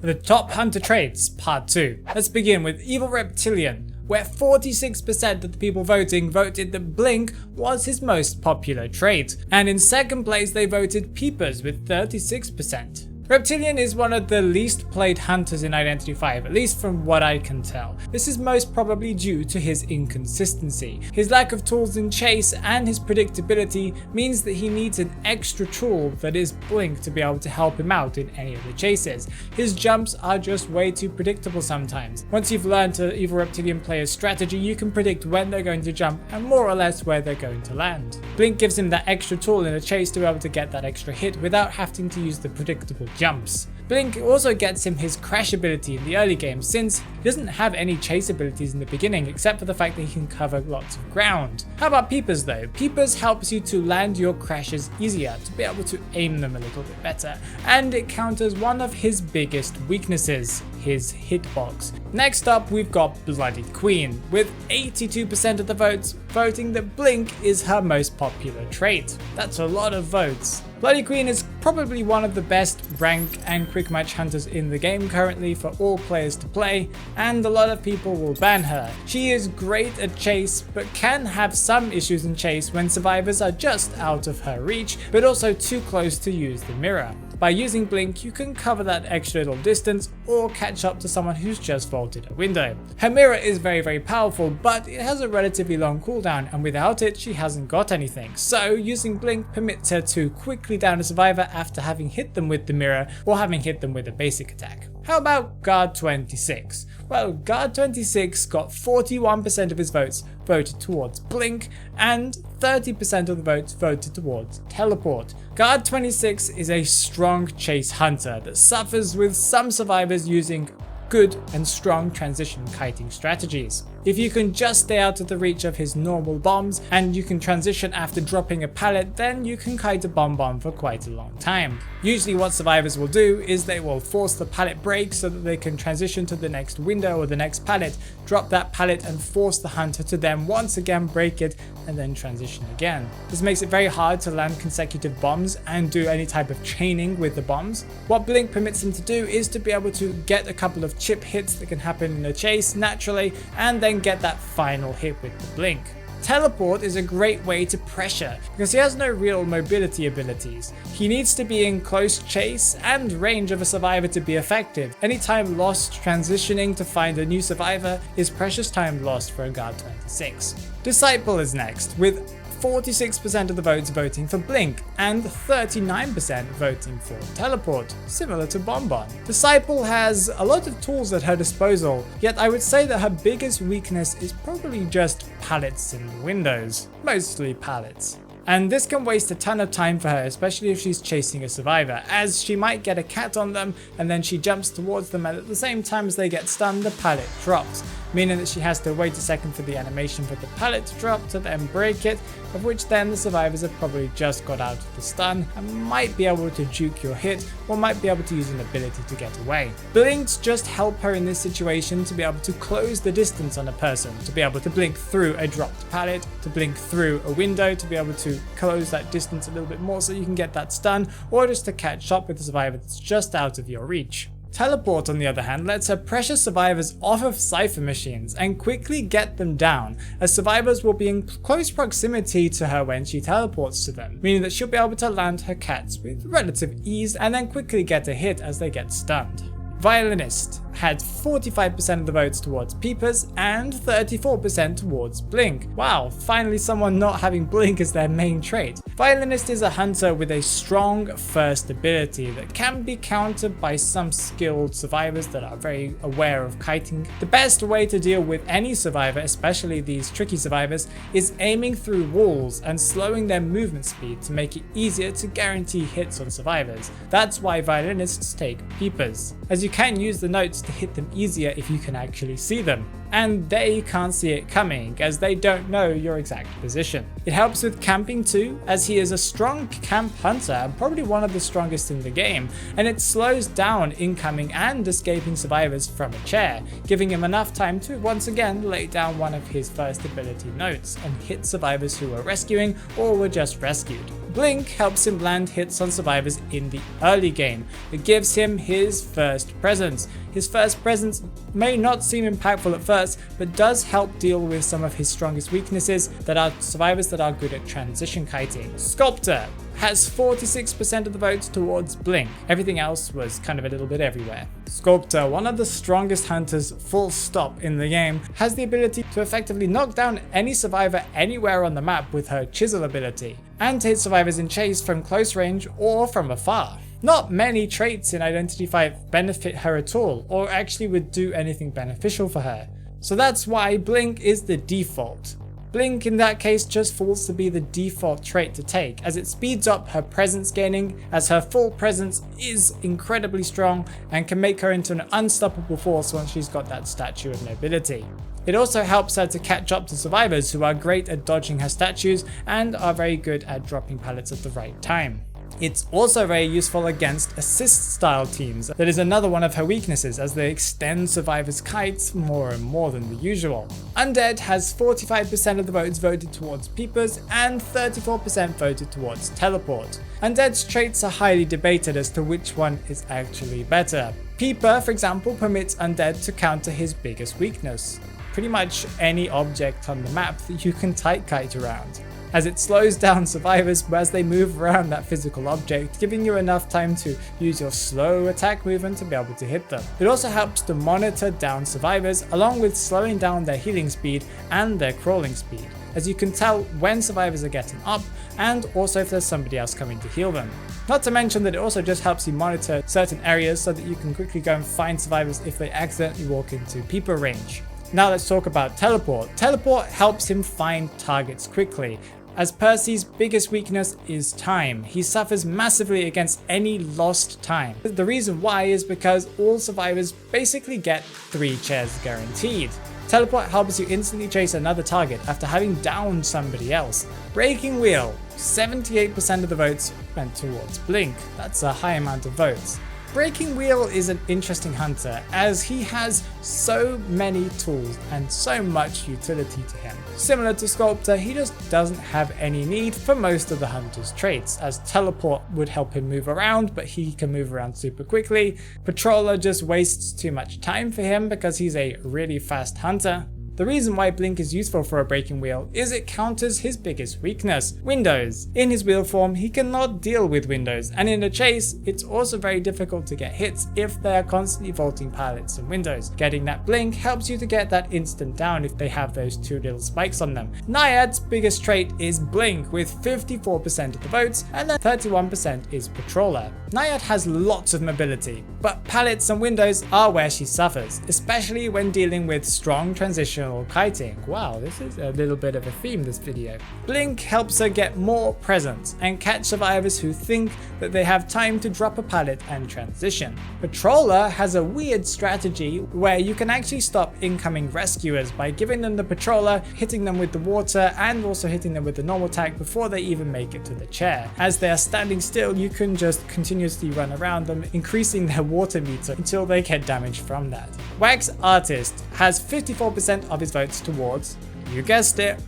The top hunter traits, part 2. Let's begin with Evil Reptilian, where 46% of the people voting voted that Blink was his most popular trait, and in second place they voted Peepers with 36%. Reptilian is one of the least played hunters in Identity V, at least from what I can tell. This is most probably due to his inconsistency. His lack of tools in chase and his predictability means that he needs an extra tool that is Blink to be able to help him out in any of the chases. His jumps are just way too predictable sometimes. Once you've learned to Evil Reptilian player's strategy, you can predict when they're going to jump and more or less where they're going to land. Blink gives him that extra tool in a chase to be able to get that extra hit without having to use the predictable jumps. Blink also gets him his crash ability in the early game, since he doesn't have any chase abilities in the beginning except for the fact that he can cover lots of ground. How about Peepers though? Peepers helps you to land your crashes easier, to be able to aim them a little bit better, and it counters one of his biggest weaknesses, his hitbox. Next up we've got Bloody Queen, with 82% of the votes voting that Blink is her most popular trait. That's a lot of votes. Bloody Queen is probably one of the best rank and quick match hunters in the game currently for all players to play, and a lot of people will ban her. She is great at chase, but can have some issues in chase when survivors are just out of her reach, but also too close to use the mirror. By using Blink, you can cover that extra little distance or catch up to someone who's just vaulted a window. Her mirror is very powerful, but it has a relatively long cooldown, and without it she hasn't got anything, so using Blink permits her to quickly down a survivor after having hit them with the mirror or having hit them with a basic attack. How about Guard 26? Well, Guard 26 got 41% of his votes voted towards Blink, and 30% of the votes voted towards Teleport. Guard 26 is a strong chase hunter that suffers with some survivors using good and strong transition kiting strategies. If you can just stay out of the reach of his normal bombs and you can transition after dropping a pallet, then you can kite a bomb for quite a long time. Usually what survivors will do is they will force the pallet break so that they can transition to the next window or the next pallet, drop that pallet and force the hunter to then once again break it and then transition again. This makes it very hard to land consecutive bombs and do any type of chaining with the bombs. What Blink permits them to do is to be able to get a couple of chip hits that can happen in a chase naturally, and then get that final hit with the Blink. Teleport is a great way to pressure because he has no real mobility abilities. He needs to be in close chase and range of a survivor to be effective. Any time lost transitioning to find a new survivor is precious time lost for a Guard 26. Disciple is next, with 46% of the votes voting for Blink and 39% voting for Teleport, similar to Bonbon. Disciple has a lot of tools at her disposal, yet I would say that her biggest weakness is probably just pallets and windows, mostly pallets. And this can waste a ton of time for her, especially if she's chasing a survivor, as she might get a cat on them and then she jumps towards them, and at the same time as they get stunned, the pallet drops, meaning that she has to wait a second for the animation for the pallet to drop to then break it, of which then the survivors have probably just got out of the stun and might be able to juke your hit or might be able to use an ability to get away. Blinks just help her in this situation to be able to close the distance on a person, to be able to blink through a dropped pallet, to blink through a window, to be able to close that distance a little bit more so you can get that stun, or just to catch up with the survivor that's just out of your reach. Teleport, on the other hand, lets her pressure survivors off of cipher machines and quickly get them down, as survivors will be in close proximity to her when she teleports to them, meaning that she'll be able to land her cats with relative ease and then quickly get a hit as they get stunned. Violinist had 45% of the votes towards Peepers and 34% towards Blink. Wow, finally someone not having Blink as their main trait. Violinist is a hunter with a strong first ability that can be countered by some skilled survivors that are very aware of kiting. The best way to deal with any survivor, especially these tricky survivors, is aiming through walls and slowing their movement speed to make it easier to guarantee hits on survivors. That's why violinists take Peepers, as you can use the notes to hit them easier if you can actually see them. and they can't see it coming as they don't know your exact position. It helps with camping too, as he is a strong camp hunter and probably one of the strongest in the game, and it slows down incoming and escaping survivors from a chair, giving him enough time to once again lay down one of his first ability notes and hit survivors who were rescuing or were just rescued. Blink helps him land hits on survivors in the early game. It gives him his first presence. His first presence may not seem impactful at first, but does help deal with some of his strongest weaknesses that are survivors that are good at transition kiting. Sculptor has 46% of the votes towards Blink. Everything else was kind of a little bit everywhere. Sculptor, one of the strongest hunters full stop in the game, has the ability to effectively knock down any survivor anywhere on the map with her chisel ability, and to hit survivors in chase from close range or from afar. Not many traits in Identity 5 benefit her at all, or actually would do anything beneficial for her. So that's why Blink is the default. Blink in that case just falls to be the default trait to take, as it speeds up her presence gaining, as her full presence is incredibly strong and can make her into an unstoppable force once she's got that statue of nobility. It also helps her to catch up to survivors who are great at dodging her statues and are very good at dropping pallets at the right time. It's also very useful against assist style teams. That is another one of her weaknesses, as they extend survivors' kites more and more than the usual. Undead has 45% of the votes voted towards Peepers and 34% voted towards Teleport. Undead's traits are highly debated as to which one is actually better. Peeper, for example, permits Undead to counter his biggest weakness: pretty much any object on the map that you can tight kite around, as it slows down survivors as they move around that physical object, giving you enough time to use your slow attack movement to be able to hit them. It also helps to monitor down survivors, along with slowing down their healing speed and their crawling speed, as you can tell when survivors are getting up and also if there's somebody else coming to heal them. Not to mention that it also just helps you monitor certain areas so that you can quickly go and find survivors if they accidentally walk into Peeper range. Now let's talk about Teleport. Teleport helps him find targets quickly, as Percy's biggest weakness is time. He suffers massively against any lost time. The reason why is because all survivors basically get 3 chairs guaranteed. Teleport helps you instantly chase another target after having downed somebody else. Breaking Wheel, 78% of the votes went towards Blink. That's a high amount of votes. Breaking Wheel is an interesting hunter, as he has so many tools and so much utility to him. Similar to Sculptor, he just doesn't have any need for most of the hunter's traits, as Teleport would help him move around, but he can move around super quickly. Patroller just wastes too much time for him because he's a really fast hunter. The reason why Blink is useful for a breaking wheel is it counters his biggest weakness, windows. In his wheel form, he cannot deal with windows, and in a chase, it's also very difficult to get hits if they are constantly vaulting pallets and windows. Getting that Blink helps you to get that instant down if they have those 2 little spikes on them. Naiad's biggest trait is Blink, with 54% of the votes, and then 31% is Patroller. Naiad has lots of mobility, but pallets and windows are where she suffers, especially when dealing with strong transitional kiting. Wow, this is a little bit of a theme, this video. Blink helps her get more presence and catch survivors who think that they have time to drop a pallet and transition. Patroller has a weird strategy where you can actually stop incoming rescuers by giving them the Patroller, hitting them with the water, and also hitting them with the normal attack before they even make it to the chair. As they are standing still, you can just continuously run around them, increasing their water meter until they get damage from that. Wax Artist has 54% of his votes towards, you guessed it,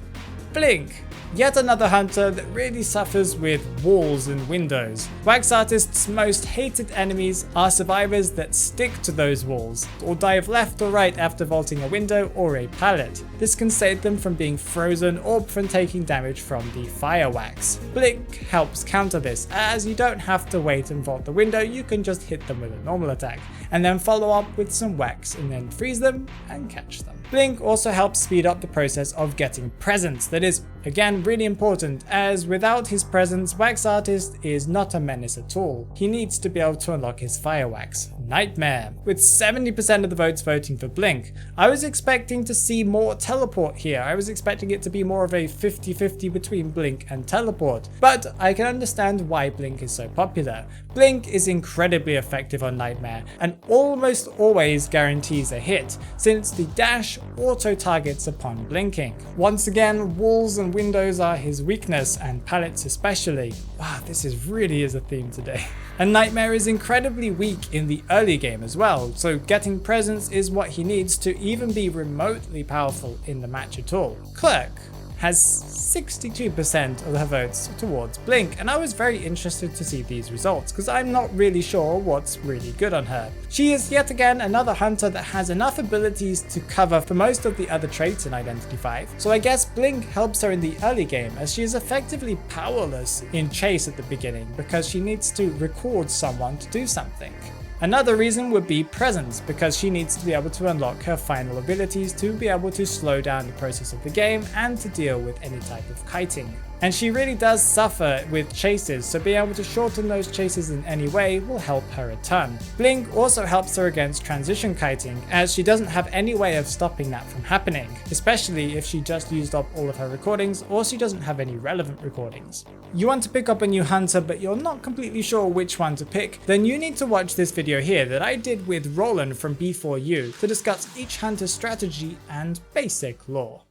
Blink. Yet another hunter that really suffers with walls and windows. Wax Artist's most hated enemies are survivors that stick to those walls, or dive left or right after vaulting a window or a pallet. This can save them from being frozen or from taking damage from the fire wax. Blink helps counter this, as you don't have to wait and vault the window, you can just hit them with a normal attack, and then follow up with some wax and then freeze them and catch them. Blink also helps speed up the process of getting presents. That that is, again, really important, as without his presence, Wax Artist is not a menace at all. He needs to be able to unlock his Fire Wax. Nightmare. With 70% of the votes voting for Blink, I was expecting to see more Teleport here. I was expecting it to be more of a 50-50 between Blink and Teleport, but I can understand why Blink is so popular. Blink is incredibly effective on Nightmare and almost always guarantees a hit, since the dash auto-targets upon blinking. Once again, walls and windows are his weakness, and pallets especially. Wow, this really is a theme today. And Nightmare is incredibly weak in the early game as well, so getting presence is what he needs to even be remotely powerful in the match at all. Clerk has 62% of the votes towards Blink, and I was very interested to see these results because I'm not really sure what's really good on her. She is yet again another hunter that has enough abilities to cover for most of the other traits in Identity 5, so I guess Blink helps her in the early game as she is effectively powerless in Chase at the beginning because she needs to record someone to do something. Another reason would be presence, because she needs to be able to unlock her final abilities to be able to slow down the process of the game and to deal with any type of kiting. And she really does suffer with chases, so being able to shorten those chases in any way will help her a ton. Blink also helps her against transition kiting, as she doesn't have any way of stopping that from happening, especially if she just used up all of her recordings or she doesn't have any relevant recordings. You want to pick up a new hunter but you're not completely sure which one to pick, then you need to watch this video here that I did with Roland from B4U to discuss each hunter's strategy and basic lore.